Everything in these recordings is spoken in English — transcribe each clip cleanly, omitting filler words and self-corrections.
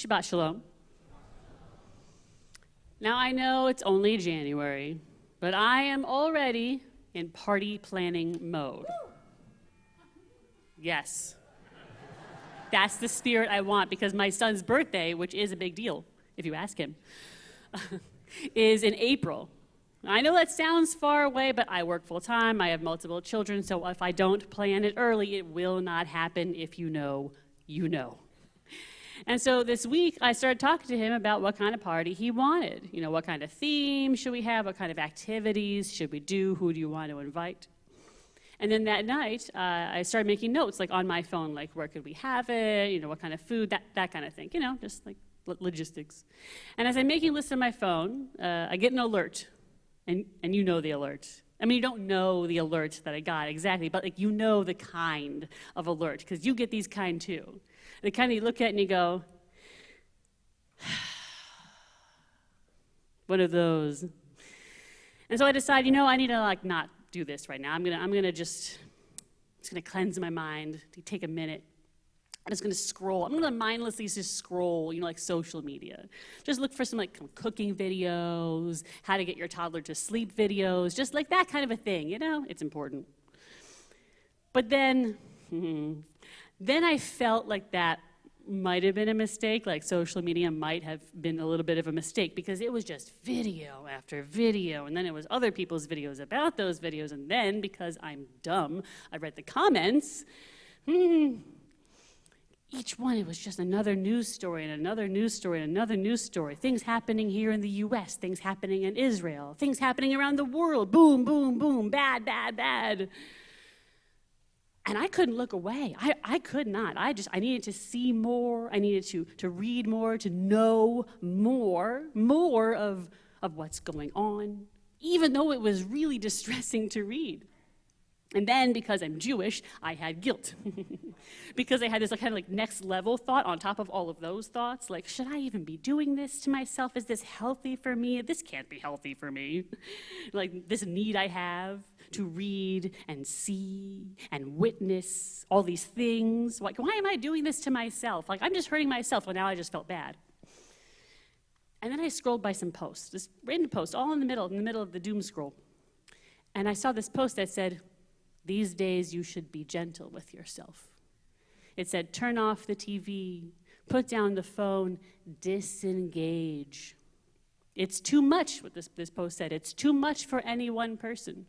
Shabbat Shalom. Now I know it's only January, but I am already in party planning mode. Yes. That's the spirit I want, because my son's birthday, which is a big deal, if you ask him, is in April. I know that sounds far away, but I work full time, I have multiple children, so if I don't plan it early, it will not happen. If you know, you know. And so this week, I started talking to him about what kind of party he wanted. You know, what kind of theme should we have? What kind of activities should we do? Who do you want to invite? And then that night, I started making notes, like on my phone, like where could we have it? You know, what kind of food? That kind of thing. You know, just like logistics. And as I'm making lists on my phone, I get an alert. And you know the alert. I mean, you don't know the alert that I got exactly, but like you know the kind of alert, because you get these kind too. The kind you look at and you go, one of those. And so I decide, you know, I need to like not do this right now. I'm gonna just cleanse my mind, take a minute. I'm just gonna scroll. I'm gonna mindlessly just scroll, you know, like social media. Just look for some like cooking videos, how to get your toddler to sleep videos, just like that kind of a thing, you know? It's important. But then I felt like that might have been a mistake, like social media might have been a little bit of a mistake, because it was just video after video, and then it was other people's videos about those videos, and then, because I'm dumb, I read the comments. Each one, it was just another news story and another news story and another news story. Things happening here in the U.S., things happening in Israel, things happening around the world. Boom, boom, boom, bad, bad, bad. And I couldn't look away. I could not. I needed to see more. I needed to read more, to know more of what's going on, even though it was really distressing to read. And then, because I'm Jewish, I had guilt. Because I had this kind of like next level thought on top of all of those thoughts, like, should I even be doing this to myself? Is this healthy for me? This can't be healthy for me. Like this need I have to read and see and witness all these things. Like, why am I doing this to myself? Like, I'm just hurting myself. Well, now I just felt bad. And then I scrolled by some posts, this random post, all in the middle of the doom scroll. And I saw this post that said, these days you should be gentle with yourself. It said, turn off the TV, put down the phone, disengage. It's too much, what this post said. It's too much for any one person.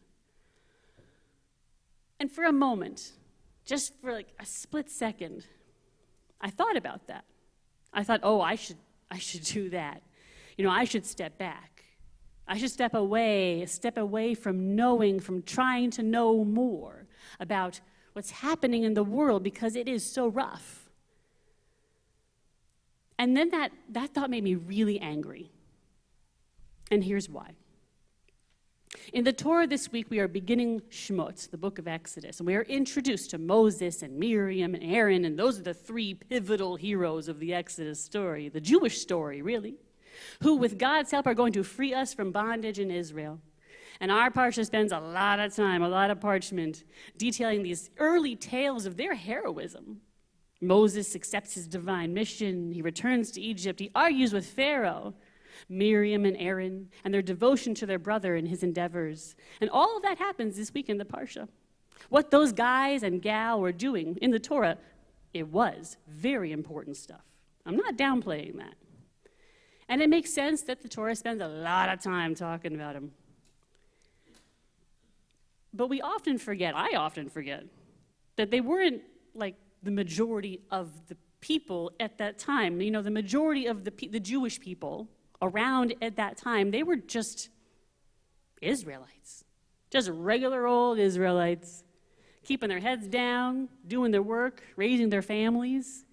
And for a moment, just for like a split second, I thought about that. I thought, oh, I should do that. You know, I should step back. I should step away from knowing, from trying to know more about what's happening in the world, because it is so rough. And then that thought made me really angry. And here's why. In the Torah this week, we are beginning Shemot, the book of Exodus, and we are introduced to Moses and Miriam and Aaron, and those are the three pivotal heroes of the Exodus story, the Jewish story, really, who, with God's help, are going to free us from bondage in Israel. And our parsha spends a lot of time, a lot of parchment, detailing these early tales of their heroism. Moses accepts his divine mission. He returns to Egypt. He argues with Pharaoh. Miriam and Aaron, and their devotion to their brother in his endeavors. And all of that happens this week in the parsha. What those guys and gal were doing in the Torah, it was very important stuff. I'm not downplaying that. And it makes sense that the Torah spends a lot of time talking about them. But I often forget, that they weren't like the majority of the people at that time. You know, the majority of the Jewish people around at that time, they were just Israelites. Just regular old Israelites, keeping their heads down, doing their work, raising their families.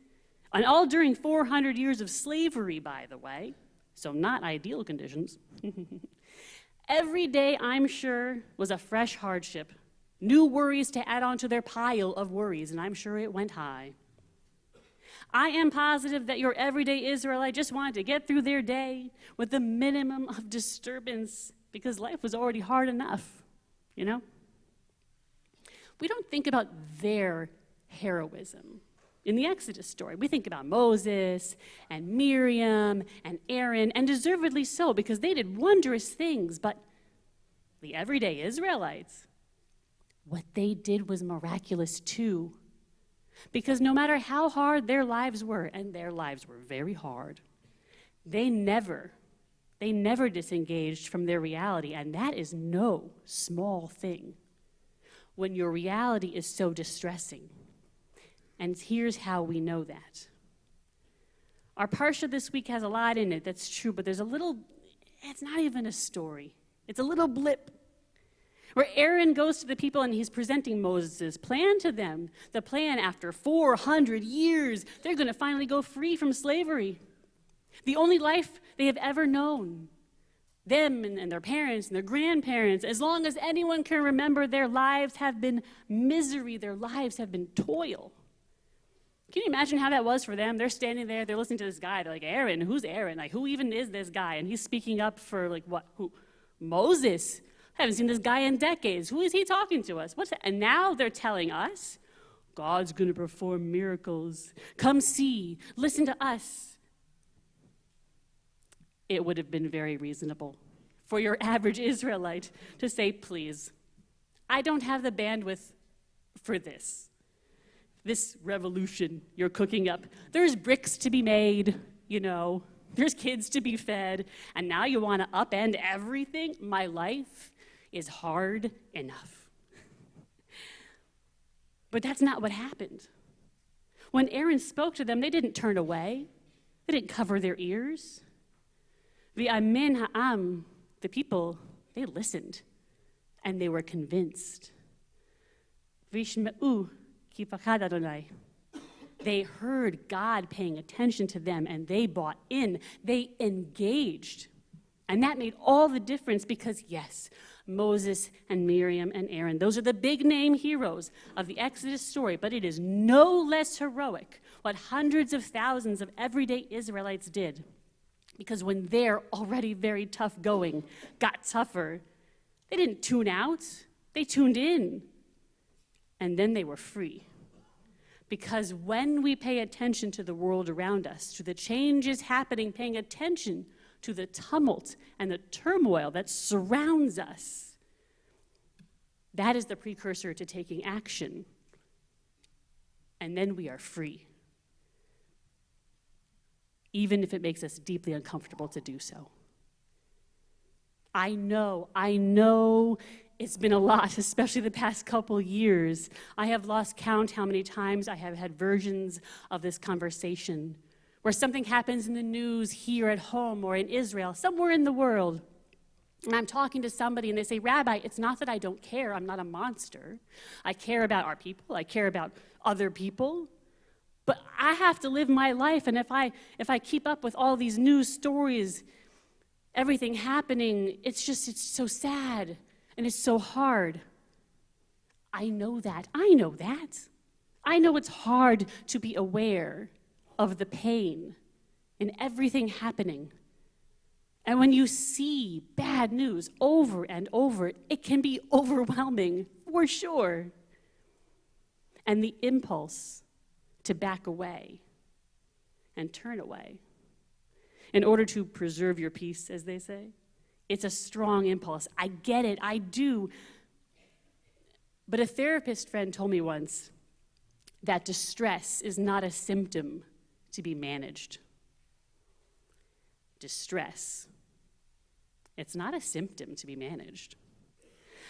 And all during 400 years of slavery, by the way. So not ideal conditions. Every day, I'm sure, was a fresh hardship. New worries to add on to their pile of worries, and I'm sure it went high. I am positive that your everyday Israelite just wanted to get through their day with the minimum of disturbance, because life was already hard enough, you know? We don't think about their heroism in the Exodus story. We think about Moses and Miriam and Aaron, and deservedly so, because they did wondrous things. But the everyday Israelites, what they did was miraculous too. Because no matter how hard their lives were, and their lives were very hard, they never disengaged from their reality, and that is no small thing when your reality is so distressing. And here's how we know that. Our parsha this week has a lot in it, that's true, but there's a little, it's not even a story. It's a little blip where Aaron goes to the people and he's presenting Moses' plan to them. The plan after 400 years, they're going to finally go free from slavery. The only life they have ever known. Them and their parents and their grandparents, as long as anyone can remember, their lives have been misery. Their lives have been toil. Can you imagine how that was for them? They're standing there, they're listening to this guy. They're like, Aaron, who's Aaron? Like, who even is this guy? And he's speaking up for, like, what? Who? Moses. I haven't seen this guy in decades. Who is he talking to us? What's that? And now they're telling us, God's going to perform miracles. Come see. Listen to us. It would have been very reasonable for your average Israelite to say, please, I don't have the bandwidth for this revolution you're cooking up. There's bricks to be made, there's kids to be fed, and now you want to upend everything? My life is hard enough. But that's not what happened. When Aaron spoke to them, they didn't turn away. They didn't cover their ears. V'amen ha'am, the people, they listened, and they were convinced. V'shme'u ki pachad Adonai. They heard God paying attention to them, and they bought in. They engaged. And that made all the difference because, yes, Moses and Miriam and Aaron, those are the big name heroes of the Exodus story, but it is no less heroic what hundreds of thousands of everyday Israelites did. Because when their already very tough going got tougher, they didn't tune out, they tuned in. And then they were free. Because when we pay attention to the world around us, to the changes happening, paying attention to the tumult and the turmoil that surrounds us, that is the precursor to taking action. And then we are free, even if it makes us deeply uncomfortable to do so. I know it's been a lot, especially the past couple years. I have lost count how many times I have had versions of this conversation where something happens in the news here at home or in Israel, somewhere in the world, and I'm talking to somebody and they say, Rabbi, it's not that I don't care. I'm not a monster. I care about our people. I care about other people. But I have to live my life, and if I keep up with all these news stories, everything happening, it's so sad, and it's so hard. I know that. I know it's hard to be aware of the pain in everything happening. And when you see bad news over and over, it can be overwhelming, for sure. And the impulse to back away and turn away in order to preserve your peace, as they say, it's a strong impulse. I get it, I do. But a therapist friend told me once that distress is not a symptom to be managed. Distress, it's not a symptom to be managed.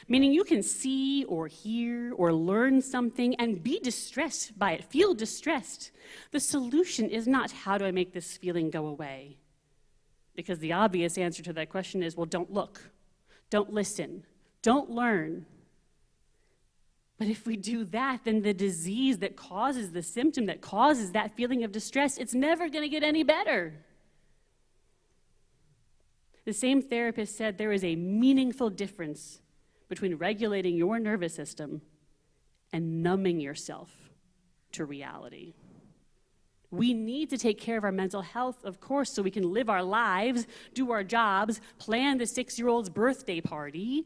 Meaning you can see or hear or learn something and be distressed by it, feel distressed. The solution is not how do I make this feeling go away? Because the obvious answer to that question is, well, don't look, don't listen, don't learn. But if we do that, then the disease that causes the symptom, that causes that feeling of distress, it's never going to get any better. The same therapist said there is a meaningful difference between regulating your nervous system and numbing yourself to reality. We need to take care of our mental health, of course, so we can live our lives, do our jobs, plan the 6-year-old's birthday party,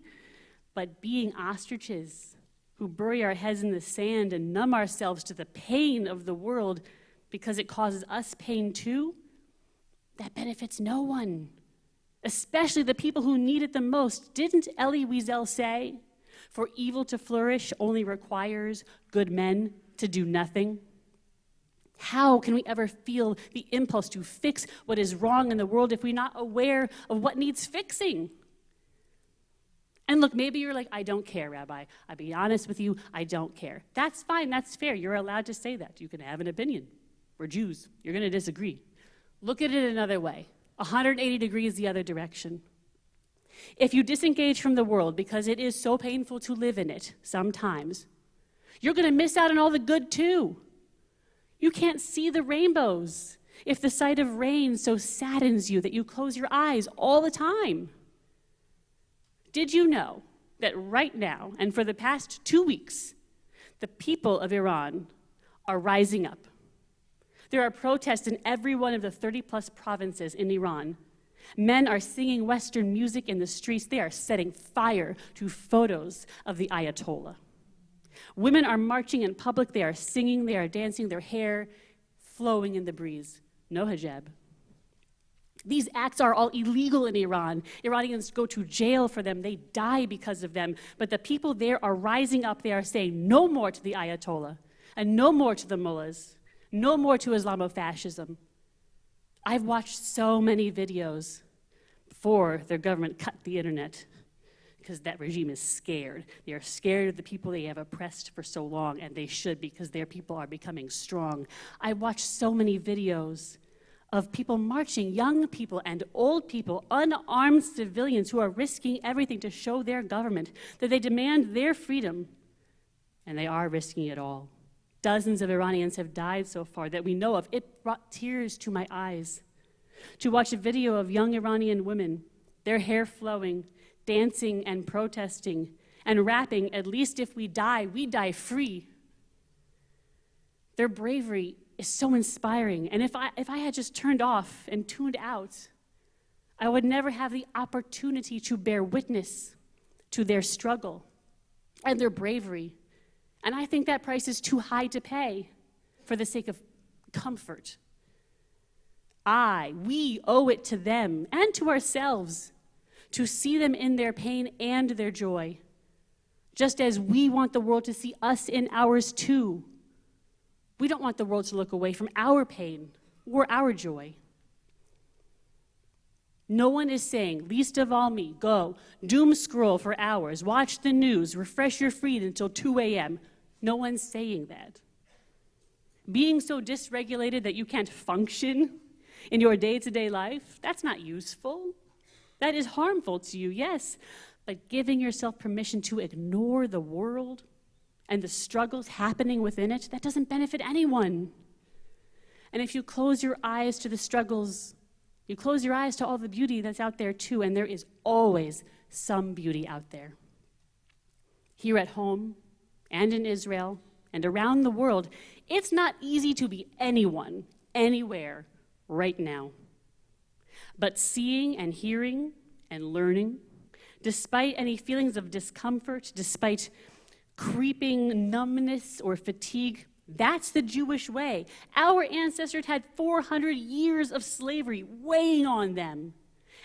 but being ostriches who who bury our heads in the sand and numb ourselves to the pain of the world because it causes us pain too, that benefits no one, especially the people who need it the most. Didn't Elie Wiesel say, "For evil to flourish only requires good men to do nothing"? How can we ever feel the impulse to fix what is wrong in the world if we're not aware of what needs fixing? And look, maybe you're like, "I don't care, Rabbi. I'll be honest with you, I don't care." That's fine, that's fair. You're allowed to say that. You can have an opinion. We're Jews. You're going to disagree. Look at it another way, 180 degrees the other direction. If you disengage from the world because it is so painful to live in it sometimes, you're going to miss out on all the good too. You can't see the rainbows if the sight of rain so saddens you that you close your eyes all the time. Did you know that right now, and for the past 2 weeks, the people of Iran are rising up? There are protests in every one of the 30-plus provinces in Iran. Men are singing Western music in the streets. They are setting fire to photos of the Ayatollah. Women are marching in public. They are singing. They are dancing. Their hair flowing in the breeze. No hijab. These acts are all illegal in Iran. Iranians go to jail for them. They die because of them. But the people there are rising up. They are saying no more to the Ayatollah and no more to the mullahs, no more to Islamofascism. I've watched so many videos before their government cut the internet because that regime is scared. They are scared of the people they have oppressed for so long, and they should, because their people are becoming strong. I watched so many videos of people marching, young people and old people, unarmed civilians who are risking everything to show their government that they demand their freedom, and they are risking it all. Dozens of Iranians have died so far that we know of. It brought tears to my eyes to watch a video of young Iranian women, their hair flowing, dancing and protesting and rapping, "At least if we die free." Their bravery is so inspiring. And if I had just turned off and tuned out, I would never have the opportunity to bear witness to their struggle and their bravery. And I think that price is too high to pay for the sake of comfort. We owe it to them and to ourselves to see them in their pain and their joy, just as we want the world to see us in ours too. We don't want the world to look away from our pain or our joy. No one is saying, least of all me, go, doom scroll for hours, watch the news, refresh your feed until 2 a.m. No one's saying that. Being so dysregulated that you can't function in your day-to-day life, that's not useful. That is harmful to you, yes, but giving yourself permission to ignore the world and the struggles happening within it, that doesn't benefit anyone. And if you close your eyes to the struggles, you close your eyes to all the beauty that's out there too, and there is always some beauty out there. Here at home, and in Israel, and around the world, it's not easy to be anyone, anywhere, right now. But seeing and hearing and learning, despite any feelings of discomfort, despite creeping numbness or fatigue, that's the Jewish way. Our ancestors had 400 years of slavery weighing on them,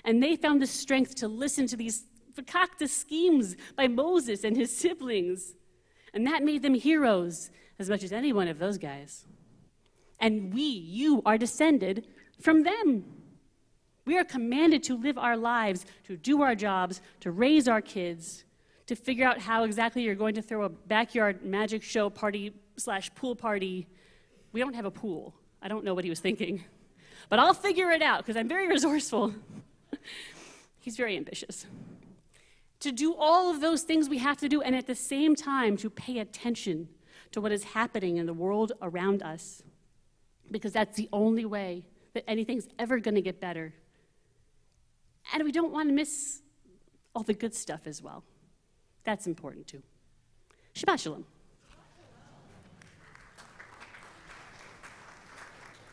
and they found the strength to listen to these fakakta schemes by Moses and his siblings, and that made them heroes as much as any one of those guys. And you are descended from them. We are commanded to live our lives, to do our jobs, to raise our kids, to figure out how exactly you're going to throw a backyard magic show party / pool party. We don't have a pool. I don't know what he was thinking. But I'll figure it out because I'm very resourceful. He's very ambitious. To do all of those things we have to do, and at the same time to pay attention to what is happening in the world around us, because that's the only way that anything's ever going to get better. And we don't want to miss all the good stuff as well. That's important too. Shabbat Shalom.